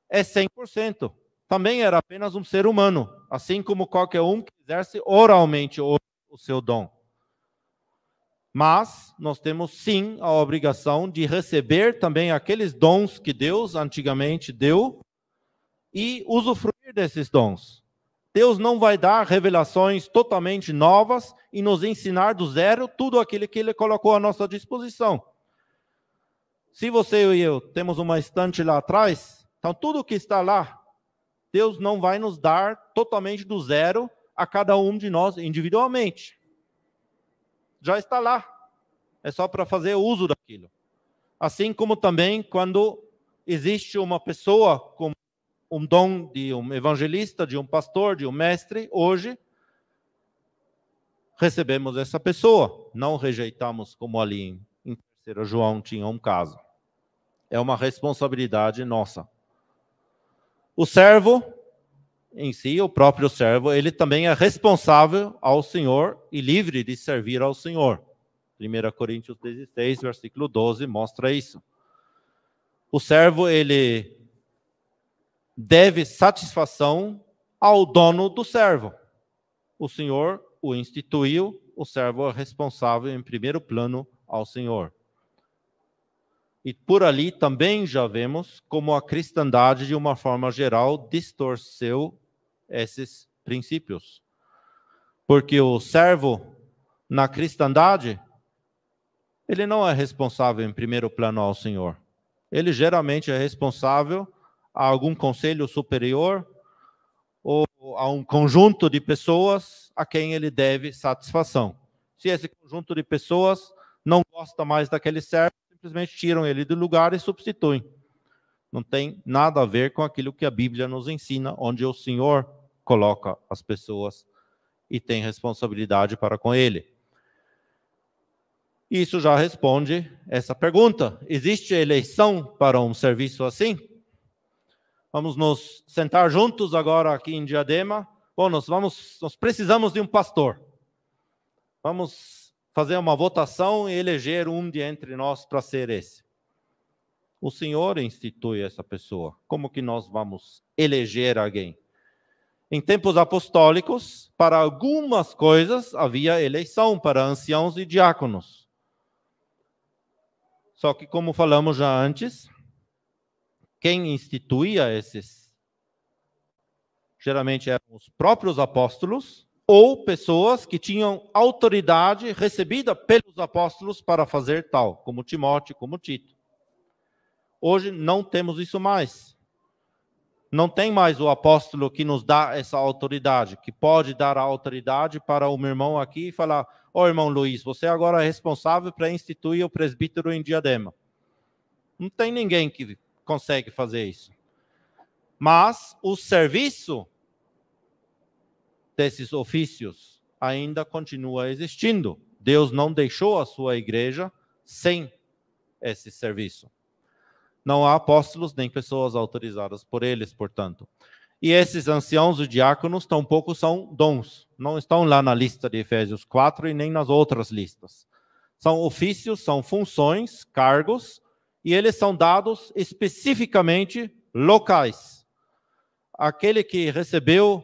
Speaker 1: é 100%. Também era apenas um ser humano, assim como qualquer um que exerce oralmente o seu dom. Mas nós temos sim a obrigação de receber também aqueles dons que Deus antigamente deu e usufruir desses dons. Deus não vai dar revelações totalmente novas e nos ensinar do zero tudo aquilo que Ele colocou à nossa disposição. Se você e eu temos uma estante lá atrás, então tudo que está lá, Deus não vai nos dar totalmente do zero a cada um de nós individualmente. Já está lá. É só para fazer uso daquilo. Assim como também quando existe uma pessoa com um dom de um evangelista, de um pastor, de um mestre, hoje recebemos essa pessoa. Não rejeitamos como ali em 3 João tinha um caso. É uma responsabilidade nossa. O servo em si, o próprio servo, ele também é responsável ao Senhor e livre de servir ao Senhor. 1 Coríntios 16, versículo 12, mostra isso. O servo, ele deve satisfação ao dono do servo. O Senhor o instituiu, o servo é responsável em primeiro plano ao Senhor. E por ali também já vemos como a cristandade, de uma forma geral, distorceu esses princípios. Porque o servo na cristandade, ele não é responsável em primeiro plano ao Senhor. Ele geralmente é responsável a algum conselho superior ou a um conjunto de pessoas a quem ele deve satisfação. Se esse conjunto de pessoas não gosta mais daquele servo, simplesmente tiram ele do lugar e substituem. Não tem nada a ver com aquilo que a Bíblia nos ensina, onde o Senhor coloca as pessoas e tem responsabilidade para com ele. Isso já responde essa pergunta. Existe eleição para um serviço assim? Vamos nos sentar juntos agora aqui em Diadema. Bom, nós precisamos de um pastor. Vamos fazer uma votação e eleger um de entre nós para ser esse. O Senhor institui essa pessoa. Como que nós vamos eleger alguém? Em tempos apostólicos, para algumas coisas havia eleição para anciãos e diáconos. Só que, como falamos já antes, quem instituía esses geralmente eram os próprios apóstolos ou pessoas que tinham autoridade recebida pelos apóstolos para fazer tal, como Timóteo, como Tito. Hoje não temos isso mais. Não tem mais o apóstolo que nos dá essa autoridade, que pode dar a autoridade para o meu irmão aqui e falar: ó, irmão Luiz, você agora é responsável para instituir o presbítero em Diadema. Não tem ninguém que consegue fazer isso. Mas o serviço desses ofícios ainda continua existindo. Deus não deixou a sua igreja sem esse serviço. Não há apóstolos nem pessoas autorizadas por eles, portanto. E esses anciãos e diáconos tampouco são dons. Não estão lá na lista de Efésios 4 e nem nas outras listas. São ofícios, são funções, cargos, e eles são dados especificamente locais. Aquele que recebeu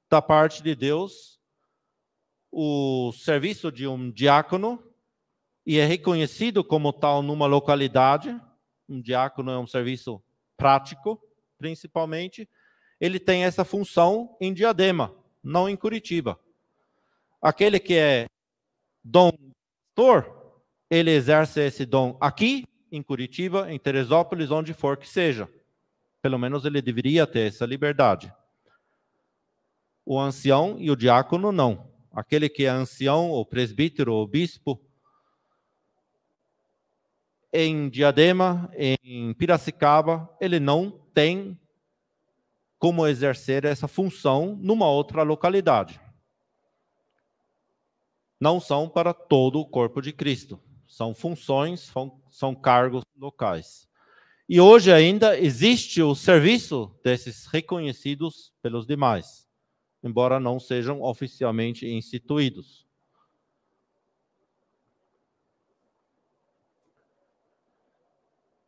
Speaker 1: da parte de Deus o serviço de um diácono e é reconhecido como tal numa localidade, um diácono é um serviço prático, principalmente, ele tem essa função em Diadema, não em Curitiba. Aquele que é dom pastor, ele exerce esse dom aqui, em Curitiba, em Teresópolis, onde for que seja. Pelo menos ele deveria ter essa liberdade. O ancião e o diácono, não. Aquele que é ancião, ou presbítero, ou bispo, em Diadema, em Piracicaba, ele não tem como exercer essa função numa outra localidade. Não são para todo o corpo de Cristo. São funções, são cargos locais. E hoje ainda existe o serviço desses reconhecidos pelos demais, embora não sejam oficialmente instituídos.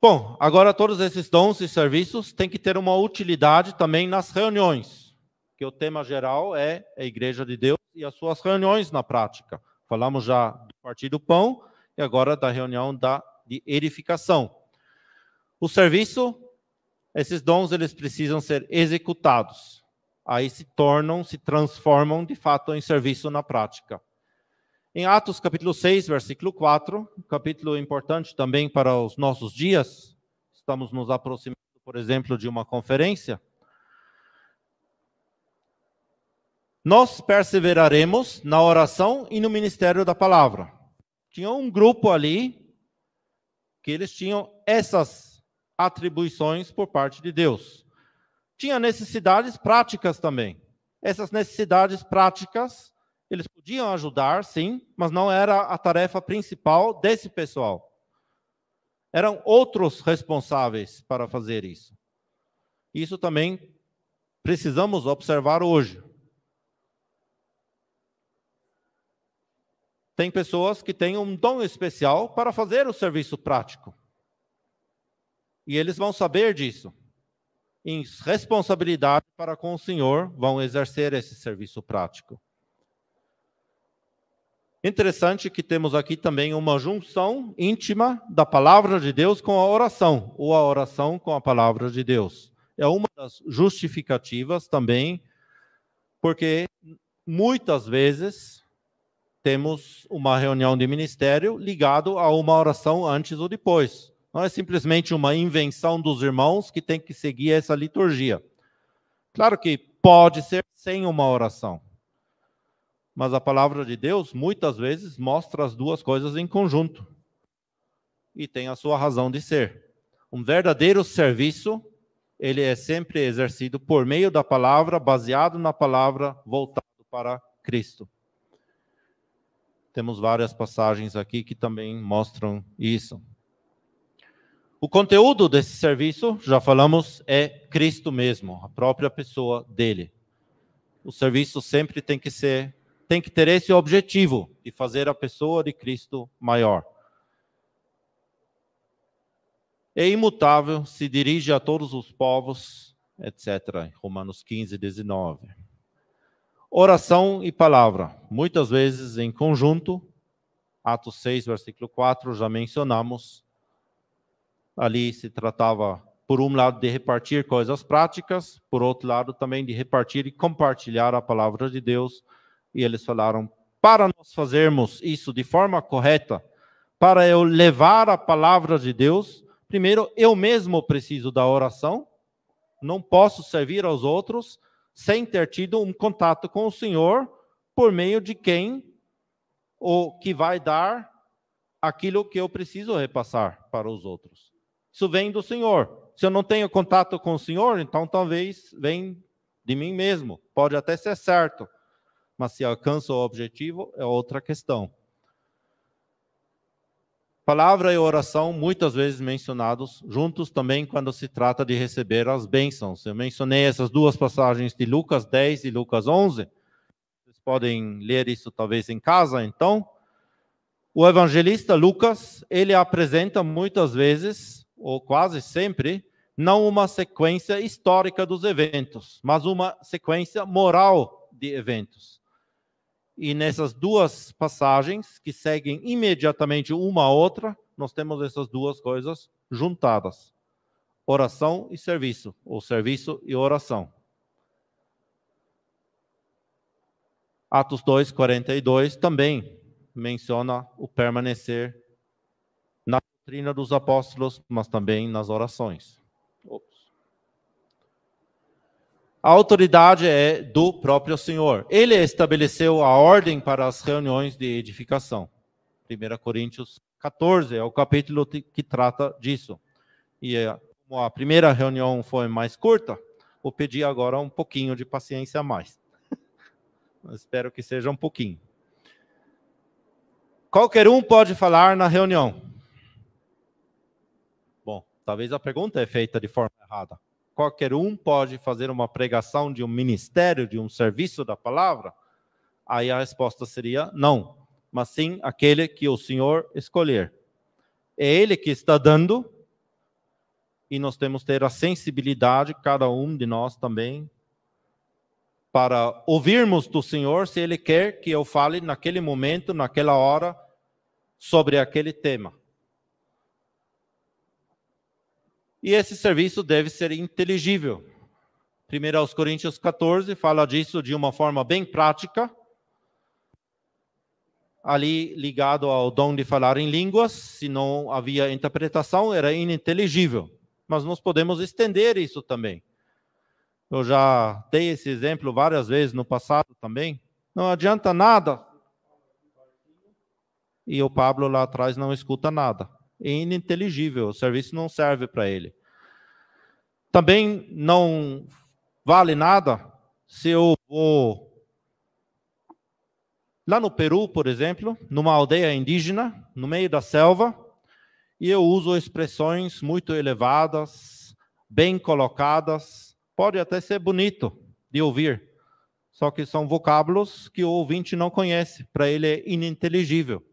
Speaker 1: Bom, agora todos esses dons e serviços têm que ter uma utilidade também nas reuniões, que o tema geral é a Igreja de Deus e as suas reuniões na prática. Falamos já do partir do pão e agora da reunião de edificação. O serviço, esses dons, eles precisam ser executados. aí se transformam de fato em serviço na prática. Em Atos capítulo 6, versículo 4, um capítulo importante também para os nossos dias, estamos nos aproximando, por exemplo, de uma conferência. Nós perseveraremos na oração e no ministério da palavra. Tinha um grupo ali que eles tinham essas atribuições por parte de Deus. Tinha necessidades práticas também. Essas necessidades práticas, eles podiam ajudar, sim, mas não era a tarefa principal desse pessoal. Eram outros responsáveis para fazer isso. Isso também precisamos observar hoje. Tem pessoas que têm um dom especial para fazer o serviço prático. E eles vão saber disso. Em responsabilidade para com o Senhor, vão exercer esse serviço prático. Interessante que temos aqui também uma junção íntima da palavra de Deus com a oração, ou a oração com a palavra de Deus. É uma das justificativas também, porque muitas vezes temos uma reunião de ministério ligado a uma oração antes ou depois. Não é simplesmente uma invenção dos irmãos que tem que seguir essa liturgia. Claro que pode ser sem uma oração. Mas a palavra de Deus, muitas vezes, mostra as duas coisas em conjunto. E tem a sua razão de ser. Um verdadeiro serviço, ele é sempre exercido por meio da palavra, baseado na palavra, voltado para Cristo. Temos várias passagens aqui que também mostram isso. O conteúdo desse serviço, já falamos, é Cristo mesmo, a própria pessoa dele. O serviço sempre tem que ter esse objetivo de fazer a pessoa de Cristo maior. É imutável, se dirige a todos os povos, etc. Romanos 15, 19. Oração e palavra, muitas vezes em conjunto. Atos 6, versículo 4, já mencionamos. Ali se tratava, por um lado, de repartir coisas práticas, por outro lado, também de repartir e compartilhar a palavra de Deus. E eles falaram, para nós fazermos isso de forma correta, para eu levar a palavra de Deus, primeiro eu mesmo preciso da oração, não posso servir aos outros sem ter tido um contato com o Senhor, por meio de quem ou que vai dar aquilo que eu preciso repassar para os outros. Isso vem do Senhor. Se eu não tenho contato com o Senhor, então talvez vem de mim mesmo. Pode até ser certo, mas se alcança o objetivo é outra questão. Palavra e oração, muitas vezes mencionados juntos também quando se trata de receber as bênçãos. Eu mencionei essas duas passagens de Lucas 10 e Lucas 11. Vocês podem ler isso talvez em casa, então. O evangelista Lucas, ele apresenta muitas vezes, ou quase sempre, não uma sequência histórica dos eventos, mas uma sequência moral de eventos. E nessas duas passagens, que seguem imediatamente uma a outra, nós temos essas duas coisas juntadas. Oração e serviço, ou serviço e oração. Atos 2, 42 também menciona o permanecer na doutrina dos apóstolos, mas também nas orações. A autoridade é do próprio Senhor. Ele estabeleceu a ordem para as reuniões de edificação. 1 Coríntios 14 é o capítulo que trata disso. E como a primeira reunião foi mais curta, vou pedir agora um pouquinho de paciência a mais. Espero que seja um pouquinho. Qualquer um pode falar na reunião. Bom, talvez a pergunta é feita de forma errada. Qualquer um pode fazer uma pregação de um ministério, de um serviço da palavra? Aí a resposta seria não, mas sim aquele que o Senhor escolher. É Ele que está dando, e nós temos que ter a sensibilidade, cada um de nós também, para ouvirmos do Senhor se Ele quer que eu fale naquele momento, naquela hora, sobre aquele tema. E esse serviço deve ser inteligível. 1 Coríntios 14 fala disso de uma forma bem prática, ali ligado ao dom de falar em línguas. Se não havia interpretação, era ininteligível. Mas nós podemos estender isso também. Eu já dei esse exemplo várias vezes no passado também. Não adianta nada. E o Pablo lá atrás não escuta nada. É ininteligível, o serviço não serve para ele. Também não vale nada se eu vou lá no Peru, por exemplo, numa aldeia indígena, no meio da selva, e eu uso expressões muito elevadas, bem colocadas, pode até ser bonito de ouvir, só que são vocábulos que o ouvinte não conhece, para ele é ininteligível.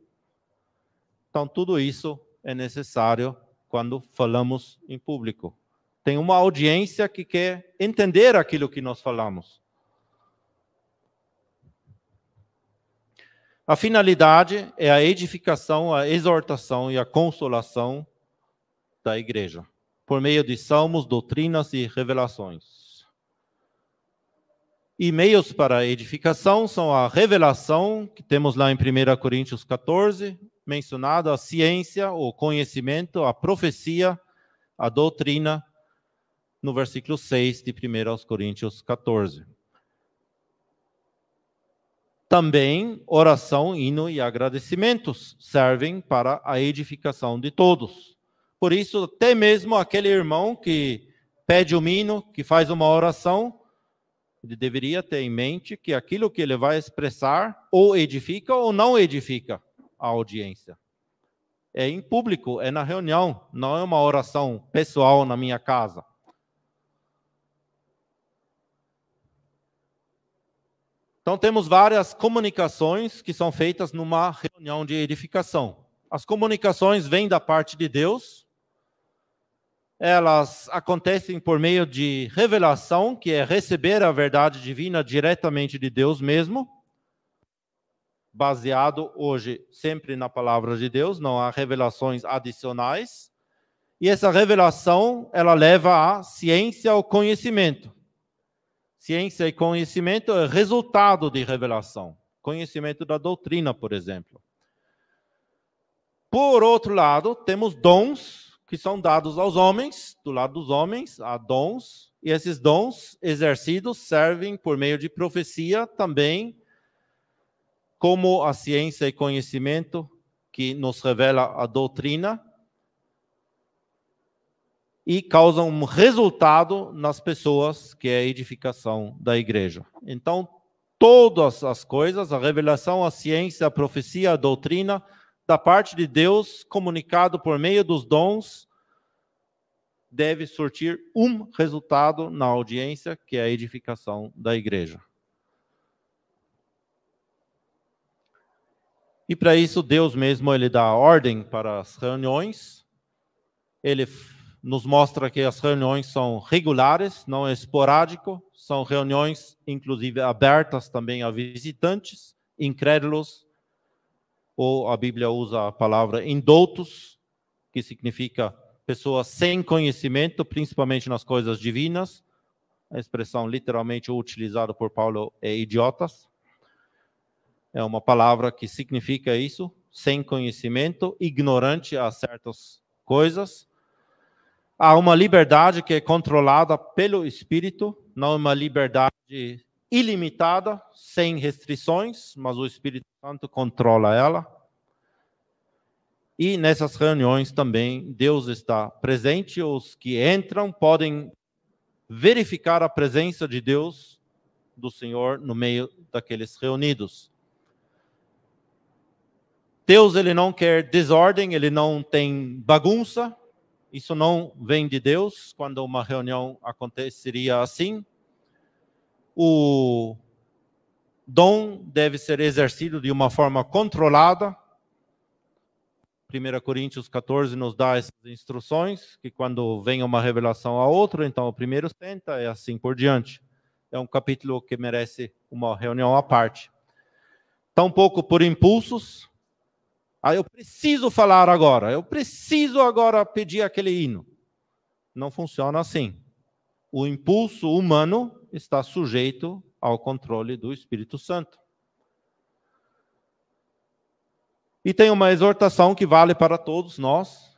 Speaker 1: Então, tudo isso é necessário quando falamos em público. Tem uma audiência que quer entender aquilo que nós falamos. A finalidade é a edificação, a exortação e a consolação da igreja, por meio de salmos, doutrinas e revelações. E meios para a edificação são a revelação, que temos lá em 1 Coríntios 14, mencionado, a ciência, o conhecimento, a profecia, a doutrina, no versículo 6 de 1 Coríntios 14. Também oração, hino e agradecimentos servem para a edificação de todos. Por isso, até mesmo aquele irmão que pede um hino, que faz uma oração, ele deveria ter em mente que aquilo que ele vai expressar ou edifica ou não edifica a audiência. É em público, é na reunião, não é uma oração pessoal na minha casa. Então, temos várias comunicações que são feitas numa reunião de edificação. As comunicações vêm da parte de Deus. Elas acontecem por meio de revelação, que é receber a verdade divina diretamente de Deus mesmo, baseado hoje sempre na palavra de Deus, não há revelações adicionais. E essa revelação, ela leva à ciência, ao conhecimento. Ciência e conhecimento é resultado de revelação. Conhecimento da doutrina, por exemplo. Por outro lado, temos dons que são dados aos homens. Do lado dos homens, há dons. E esses dons exercidos servem por meio de profecia também, como a ciência e conhecimento que nos revela a doutrina, e causam um resultado nas pessoas, que é a edificação da igreja. Então, todas as coisas, a revelação, a ciência, a profecia, a doutrina, da parte de Deus, comunicado por meio dos dons, deve surtir um resultado na audiência, que é a edificação da igreja. E para isso, Deus mesmo, ele dá ordem para as reuniões. Ele nos mostra que as reuniões são regulares, não é esporádico, são reuniões, inclusive, abertas também a visitantes, incrédulos, ou a Bíblia usa a palavra indoutos, que significa pessoas sem conhecimento, principalmente nas coisas divinas. A expressão literalmente utilizada por Paulo é idiotas. É uma palavra que significa isso, sem conhecimento, ignorante a certas coisas. Há uma liberdade que é controlada pelo Espírito, não uma liberdade ilimitada, sem restrições, mas o Espírito Santo controla ela. E nessas reuniões também Deus está presente, os que entram podem verificar a presença de Deus, do Senhor, no meio daqueles reunidos. Deus, ele não quer desordem, ele não tem bagunça. Isso não vem de Deus, quando uma reunião aconteceria assim. O dom deve ser exercido de uma forma controlada. 1 Coríntios 14 nos dá essas instruções, que quando vem uma revelação a outra, então o primeiro senta e assim por diante. É um capítulo que merece uma reunião à parte. Tampouco por impulsos. Eu preciso falar agora, eu preciso agora pedir aquele hino. Não funciona assim. o impulso humano está sujeito ao controle do Espírito Santo. E tem uma exortação que vale para todos nós: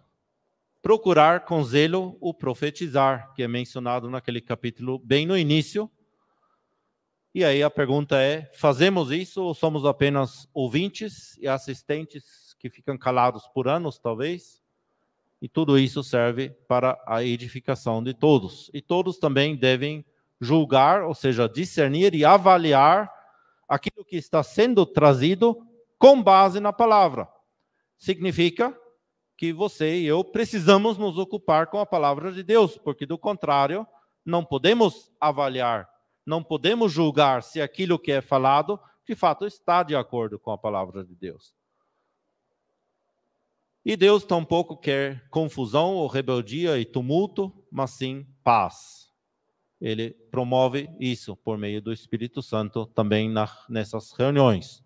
Speaker 1: procurar com zelo o profetizar, que é mencionado naquele capítulo bem no início. E aí a pergunta é: fazemos isso ou somos apenas ouvintes e assistentes que ficam calados por anos, talvez? E tudo isso serve para a edificação de todos. E todos também devem julgar, ou seja, discernir e avaliar aquilo que está sendo trazido com base na palavra. Significa que você e eu precisamos nos ocupar com a palavra de Deus, porque do contrário, não podemos avaliar, não podemos julgar se aquilo que é falado, de fato, está de acordo com a palavra de Deus. E Deus tampouco quer confusão ou rebeldia e tumulto, mas sim paz. Ele promove isso por meio do Espírito Santo também nessas reuniões.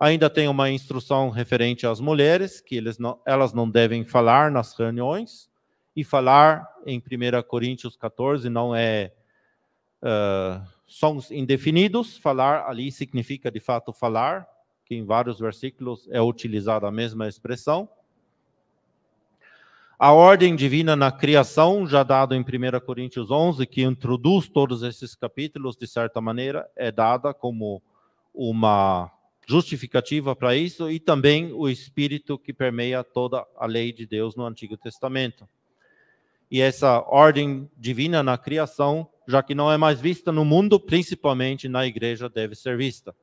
Speaker 1: Ainda tem uma instrução referente às mulheres, que elas não devem falar nas reuniões, e falar em 1 Coríntios 14 não é sons indefinidos. Falar ali significa de fato falar, que em vários versículos é utilizada a mesma expressão. A ordem divina na criação, já dado em 1 Coríntios 11, que introduz todos esses capítulos, de certa maneira, é dada como uma justificativa para isso, e também o Espírito que permeia toda a lei de Deus no Antigo Testamento. E essa ordem divina na criação, já que não é mais vista no mundo, principalmente na igreja, deve ser vista.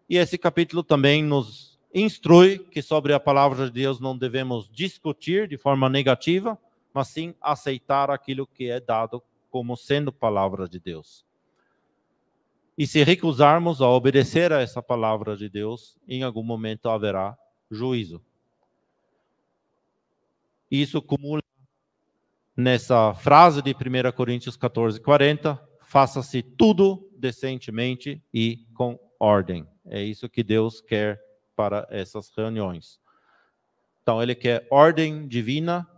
Speaker 1: E esse capítulo também nos instrui que sobre a palavra de Deus não devemos discutir de forma negativa, mas sim aceitar aquilo que é dado como sendo palavra de Deus. E se recusarmos a obedecer a essa palavra de Deus, em algum momento haverá juízo. Isso cumula nessa frase de 1 Coríntios 14, 40, faça-se tudo decentemente e com ordem. É isso que Deus quer para essas reuniões. Então, ele quer ordem divina,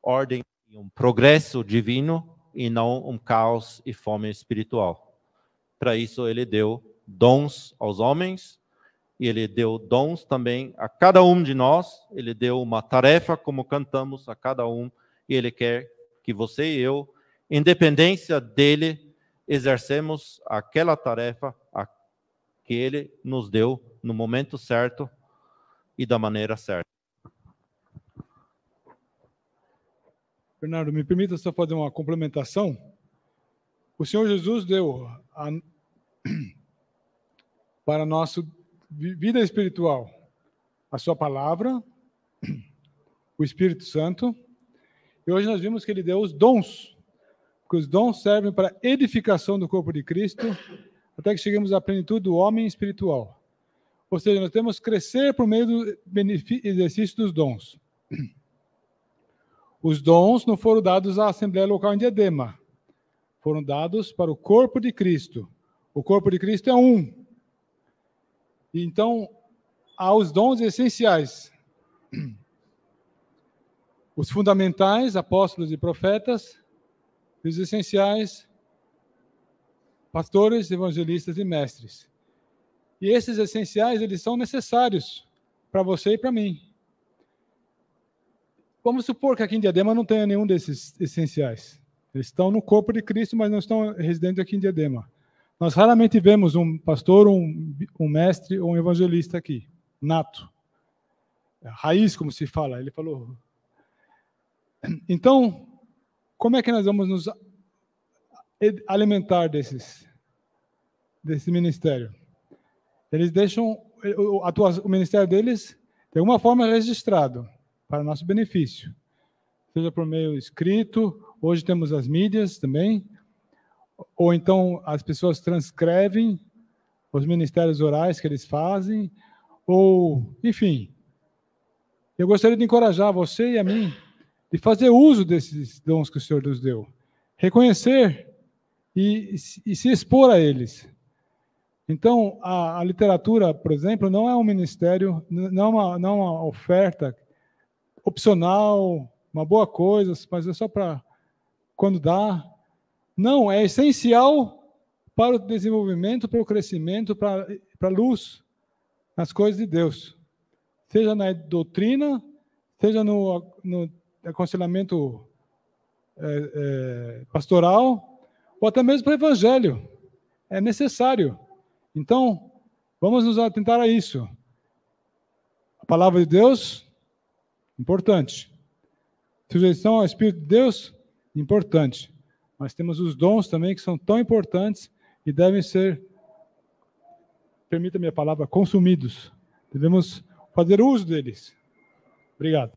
Speaker 1: ordem e um progresso divino, e não um caos e fome espiritual. Para isso, ele deu dons aos homens, e ele deu dons também a cada um de nós. Ele deu uma tarefa, como cantamos, a cada um, e ele quer que você e eu, independência dele, exercemos aquela tarefa que ele nos deu no momento certo e da maneira certa.
Speaker 3: Bernardo, me permita só fazer uma complementação. O Senhor Jesus deu para a nossa vida espiritual a sua palavra, o Espírito Santo, e hoje nós vimos que ele deu os dons, porque os dons servem para a edificação do corpo de Cristo, até que cheguemos à plenitude do homem espiritual. Ou seja, nós temos que crescer por meio do exercício dos dons. Os dons não foram dados à Assembleia Local em Diadema, foram dados para o corpo de Cristo. O corpo de Cristo é um. Então, há os dons essenciais. Os fundamentais, apóstolos e profetas, e os essenciais, pastores, evangelistas e mestres. E esses essenciais, eles são necessários para você e para mim. Vamos supor que aqui em Diadema não tenha nenhum desses essenciais. Eles estão no corpo de Cristo, mas não estão residentes aqui em Diadema. Nós raramente vemos um pastor, um mestre ou um evangelista aqui, nato. Raiz, como se fala, ele falou. Então, como é que nós vamos nos alimentar desse ministério? Eles deixam o ministério deles, de alguma forma, registrado para nosso benefício. Seja por meio escrito, hoje temos as mídias também, ou então as pessoas transcrevem os ministérios orais que eles fazem, ou, enfim. Eu gostaria de encorajar você e a mim de fazer uso desses dons que o Senhor nos deu. Reconhecer e se expor a eles. Então, a literatura, por exemplo, não é um ministério, não é uma oferta opcional, uma boa coisa, mas é só para quando dá. Não, é essencial para o desenvolvimento, para o crescimento, para a luz nas coisas de Deus. Seja na doutrina, seja no aconselhamento pastoral, ou até mesmo para o evangelho. É necessário. Então, vamos nos atentar a isso. A palavra de Deus, importante. Sujeição ao Espírito de Deus, importante. Mas temos os dons também que são tão importantes e devem ser, permita-me a palavra, consumidos. Devemos fazer uso deles. Obrigado.